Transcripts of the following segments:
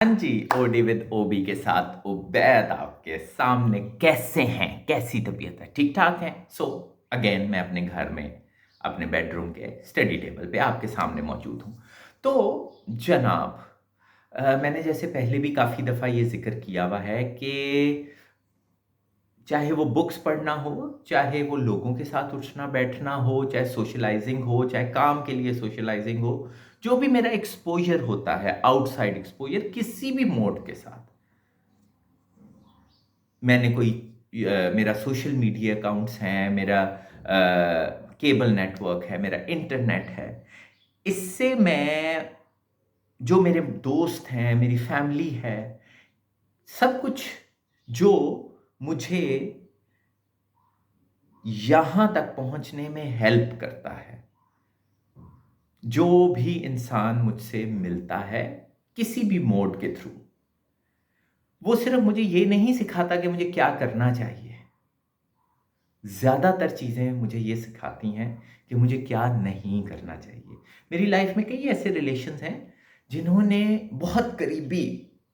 हाँ जी, OD with ओबी के साथ उबैद आपके सामने कैसे हैं? कैसी तबीयत है? ठीक-ठाक हैं? सो अगेन मैं अपने घर में, अपने बेडरूम के स्टडी टेबल पे आपके सामने मौजूद हूँ। तो जनाब मैंने जैसे पहले भी काफ़ी दफ़ा ये ज़िक्र किया हुआ है कि चाहे वो बुक्स पढ़ना हो, चाहे वो लोगों के साथ उठना-बैठना हो, चाहे सोशलाइज़िंग हो, चाहे काम के लिए सोशलाइज़िंग हो, जो भी मेरा एक्सपोज़र होता है, आउटसाइड एक्सपोज़र किसी भी मोड के साथ, मैंने कोई मेरा सोशल मीडिया अकाउंट्स हैं, मेरा केबल नेटवर्क है, मेरा इंटरनेट है। इससे मैं जो मेरे दोस्त हैं, मेरी फैमिली है, सब कुछ जो मुझे यहाँ तक पहुँचने में हेल्प करता है। जो भी इंसान मुझसे मिलता है, किसी भी मोड के थ्रू, वो सिर्फ़ मुझे ये नहीं सिखाता कि मुझे क्या करना चाहिए। ज़्यादातर चीज़ें मुझे ये सिखाती हैं कि मुझे क्या नहीं करना चाहिए। मेरी लाइफ़ में कई ऐसे रिलेशंस हैं, जिन्होंने बहुत करीबी,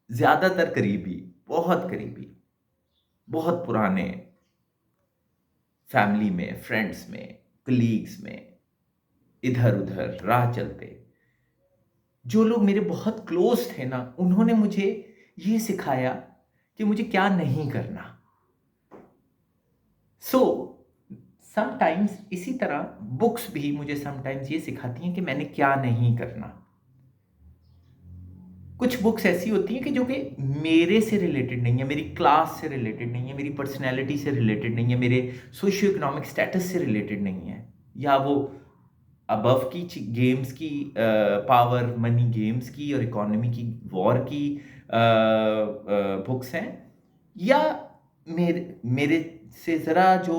ज़्यादातर करीबी, बहुत करीबी, बहुत पुराने फैमिली में, फ्रेंड्स में, कलीग्स में, इधर-उधर राह चलते जो लोग मेरे बहुत क्लोज़ थे ना, उन्होंने मुझे ये सिखाया कि मुझे क्या नहीं करना। सो समटाइम्स इसी तरह बुक्स भी मुझे समटाइम्स ये सिखाती हैं कि मैंने क्या नहीं करना। कुछ बुक्स ऐसी होती हैं कि जो कि मेरे से रिलेटेड नहीं है, मेरी क्लास से रिलेटेड नहीं है, मेरी पर्सनैलिटी से रिलेटेड नहीं है, मेरे सोशियो इकोनॉमिक स्टेटस से रिलेटेड नहीं है, या वो अबव की गेम्स की पावर मनी गेम्स की और इकोनॉमी की वॉर की बुक्स हैं, या मेरे मेरे से ज़रा जो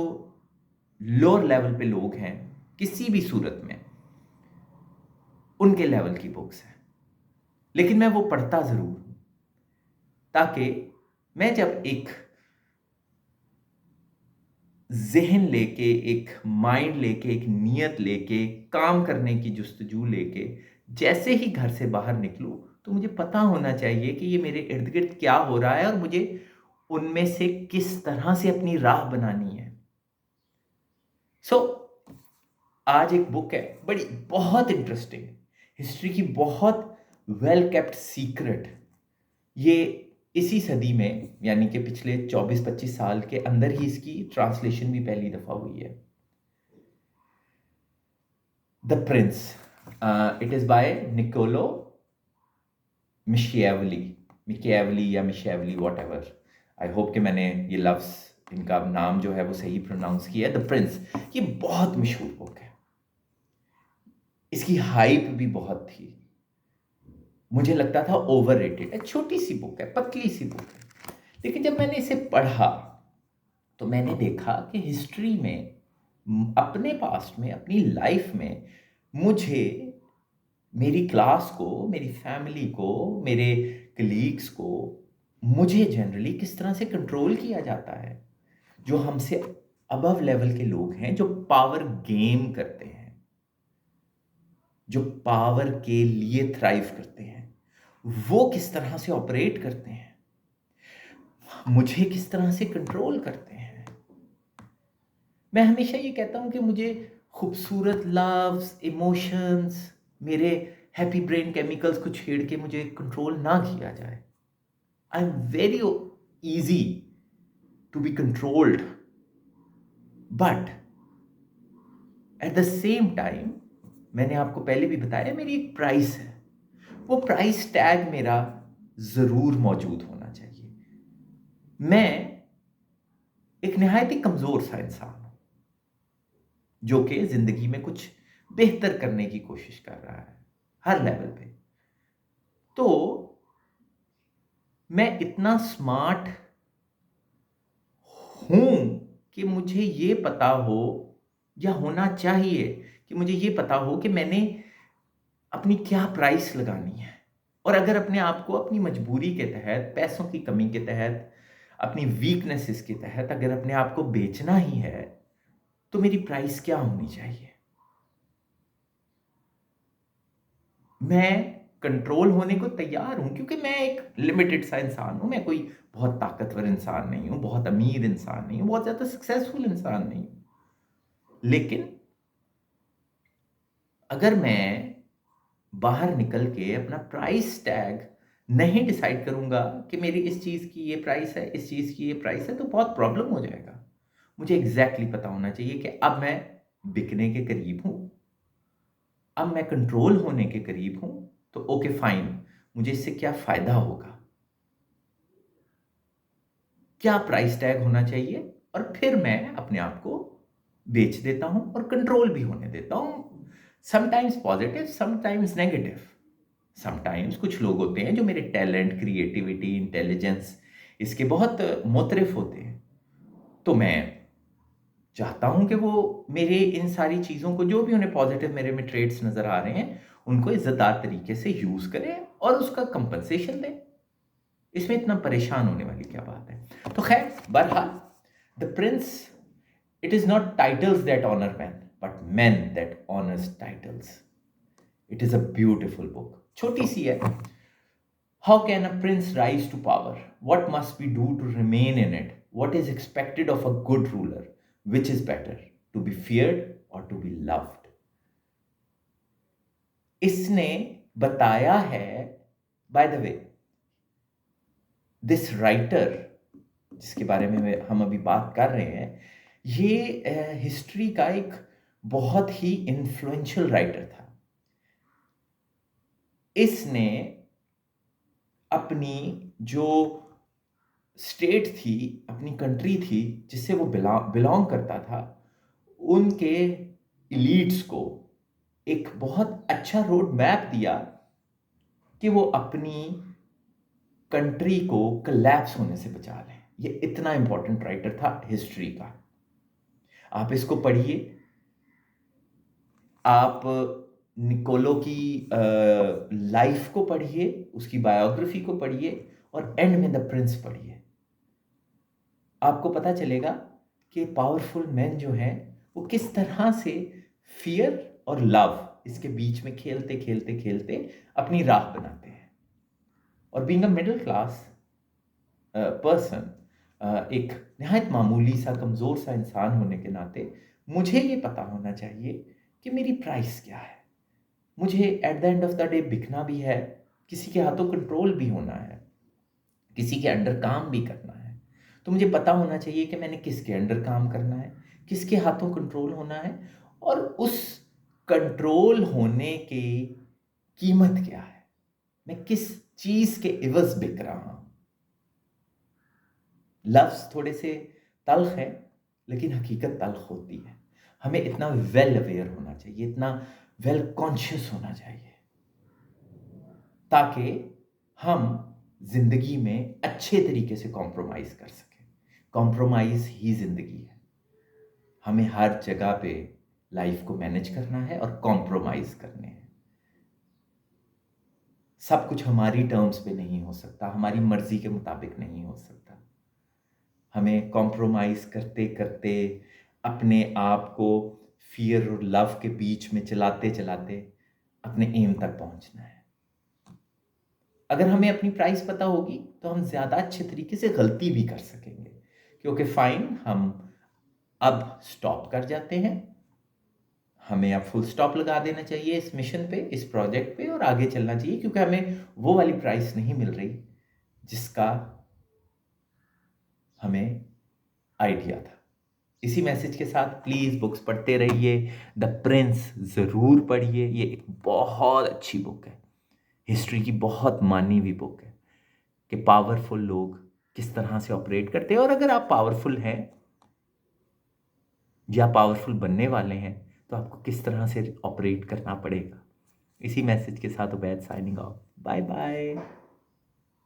लोअर लेवल पे लोग हैं किसी भी सूरत में, उनके लेवल की बुक्स हैं। लेकिन मैं वो पढ़ता ज़रूर हूँ, ताकि मैं जब एक ज़हन लेके, एक माइंड लेके, एक नियत लेके, काम करने की जुस्तजू लेके, जैसे ही घर से बाहर निकलूँ, तो मुझे पता होना चाहिए कि ये मेरे इर्द-गिर्द क्या हो रहा है और मुझे उनमें से किस तरह से अपनी राह बनानी है। सो आज एक बुक है, बड़ी बहुत इंटरेस्टिंग, हिस्ट्री की बहुत वेल केप्ट सीक्रेट। ये इसी सदी में, यानी कि पिछले 24-25 साल के अंदर ही इसकी ट्रांसलेशन भी पहली दफ़ा हुई है। The prince, it is by Niccolo Machiavelli, Machiavelli या मिशिएवली व्हाटएवर। आई होप कि मैंने ये लफ्ज़, इनका नाम जो है वो सही प्रोनाउंस किया है। द प्रिंस, ये बहुत मशहूर बुक है। इसकी हाइप भी बहुत थी। मुझे लगता था ओवररेटेड है, छोटी-सी बुक है, पतली-सी बुक है। लेकिन जब मैंने इसे पढ़ा, तो मैंने देखा कि हिस्ट्री में अपने पास्ट में, अपनी लाइफ में मुझे, मेरी क्लास को, मेरी फैमिली को, मेरे कलीग्स को, मुझे जनरली किस तरह से कंट्रोल किया जाता है। जो हमसे अबव लेवल के लोग हैं, जो पावर गेम करते हैं, जो पावर के लिए थ्राइव करते हैं, वो किस तरह से ऑपरेट करते हैं, मुझे किस तरह से कंट्रोल करते हैं। मैं हमेशा ये कहता हूँ कि मुझे खूबसूरत लव्स, इमोशंस, मेरे हैप्पी ब्रेन केमिकल्स को छेड़ के मुझे कंट्रोल ना किया जाए। I am very easy to be controlled, but at the same time, मैंने आपको पहले भी बताया, मेरी एक प्राइस है। वो प्राइस टैग मेरा ज़रूर मौजूद होना चाहिए। मैं एक निहायत ही कमज़ोर सा इंसान हूँ, जो कि ज़िंदगी में कुछ बेहतर करने की कोशिश कर रहा है, हर लेवल पे। तो मैं इतना स्मार्ट हूँ कि मुझे ये पता हो, या होना चाहिए कि मुझे ये पता हो कि मैंने अपनी क्या प्राइस लगानी है। और अगर अपने आप को अपनी मजबूरी के तहत, पैसों की कमी के तहत, अपनी वीकनेसेस के तहत अगर अपने आप को बेचना ही है, तो मेरी प्राइस क्या होनी चाहिए? मैं कंट्रोल होने को तैयार हूँ, क्योंकि मैं एक लिमिटेड सा इंसान हूँ। मैं कोई बहुत ताकतवर इंसान नहीं हूँ, बहुत अमीर इंसान नहीं हूँ, बहुत ज़्यादा सक्सेसफुल इंसान नहीं हूँ। लेकिन अगर मैं बाहर निकल के अपना प्राइस टैग नहीं डिसाइड करूँगा कि मेरी इस चीज़ की ये प्राइस है, इस चीज़ की ये प्राइस है, तो बहुत प्रॉब्लम हो जाएगा। मुझे एग्ज़ैक्टली पता होना चाहिए कि अब मैं बिकने के करीब हूँ, अब मैं कंट्रोल होने के करीब हूँ, तो ओके फाइन, मुझे इससे क्या फ़ायदा होगा? क्या प्राइस टैग होना चाहिए? और फिर मैं अपने आप को बेच देता हूँ और कंट्रोल भी होने देता हूँ। Sometimes positive, sometimes negative. Sometimes कुछ लोग होते हैं जो मेरे टैलेंट, क्रिएटिविटी, इंटेलिजेंस इसके बहुत मुतरिफ होते हैं। तो मैं चाहता हूँ कि वो मेरे इन सारी चीज़ों को, जो भी उन्हें पॉज़िटिव मेरे में ट्रेड्स नज़र आ रहे हैं, उनको इज़्ज़तदार तरीके से यूज़ करें और उसका कंपनसेशन दें। इसमें इतना परेशान होने वाली क्या बात है? तो खैर, बहरहाल, the prince, it is not titles that honour man, but man that honours titles. It is a beautiful book. छोटी सी है। How can a prince rise to power? What must we do to remain in it? What is expected of a good ruler? Which is better, to be feared or to be loved? इसने बताया है, by the way, this writer जिसके बारे में हम अभी बात कर रहे हैं, ये हिस्ट्री का एक बहुत ही इन्फ्लुएंशियल राइटर था। इसने अपनी जो स्टेट थी, अपनी कंट्री थी जिससे वो बिलोंग करता था, उनके इलीट्स को एक बहुत अच्छा रोड मैप दिया कि वो अपनी कंट्री को कोलैप्स होने से बचा लें। ये इतना इंपॉर्टेंट राइटर था हिस्ट्री का। आप इसको पढ़िए, आप निकोलो की लाइफ को पढ़िए, उसकी बायोग्राफी को पढ़िए और एंड में द प्रिंस पढ़िए। आपको पता चलेगा कि पावरफुल मैन जो हैं वो किस तरह से फियर और लव इसके बीच में खेलते खेलते खेलते अपनी राह बनाते हैं। और being a middle class person, एक निहायत मामूली सा कमज़ोर सा इंसान होने के नाते मुझे ये पता होना चाहिए कि मेरी प्राइस क्या है। मुझे at the end of the day बिकना भी है, किसी के हाथों कंट्रोल भी होना है, किसी के अंडर काम भी करना है। तो मुझे पता होना चाहिए कि मैंने किसके अंडर काम करना है, किसके हाथों कंट्रोल होना है, और उस कंट्रोल होने की कीमत क्या है, मैं किस चीज़ के इवज़ बिक रहा हूँ। लफ्ज़ थोड़े से तल्ख़ हैं, लेकिन हकीकत तल्ख़ होती है। हमें इतना वेल अवेयर होना चाहिए, इतना वेल कॉन्शियस होना चाहिए, ताकि हम ज़िंदगी में अच्छे तरीके से कॉम्प्रोमाइज़ कर सकें। कॉम्प्रोमाइज़ ही ज़िंदगी है। हमें हर जगह पे लाइफ़ को मैनेज करना है और कॉम्प्रोमाइज़ करने हैं। सब कुछ हमारी टर्म्स पे नहीं हो सकता, हमारी मर्ज़ी के मुताबिक नहीं हो सकता। हमें कॉम्प्रोमाइज़ करते-करते अपने आप को फ़ियर और लव के बीच में चलाते-चलाते अपने एम तक पहुँचना है। अगर हमें अपनी प्राइस पता होगी, तो हम ज़्यादा अच्छे तरीके से गलती भी कर सकेंगे, क्योंकि फ़ाइन, हम अब स्टॉप कर जाते हैं। हमें अब फुल स्टॉप लगा देना चाहिए इस मिशन पे, इस प्रोजेक्ट पे, और आगे चलना चाहिए, क्योंकि हमें वो वाली प्राइस नहीं मिल रही जिसका हमें आइडिया था। इसी मैसेज के साथ प्लीज़ बुक्स पढ़ते रहिए। द प्रिंस ज़रूर पढ़िए, ये एक बहुत अच्छी बुक है। हिस्ट्री की बहुत मानी हुई बुक है कि पावरफुल लोग किस तरह से ऑपरेट करते हैं, और अगर आप पावरफुल हैं या पावरफुल बनने वाले हैं, तो आपको किस तरह से ऑपरेट करना पड़ेगा। इसी मैसेज के साथ Ubaid signing off. Bye bye.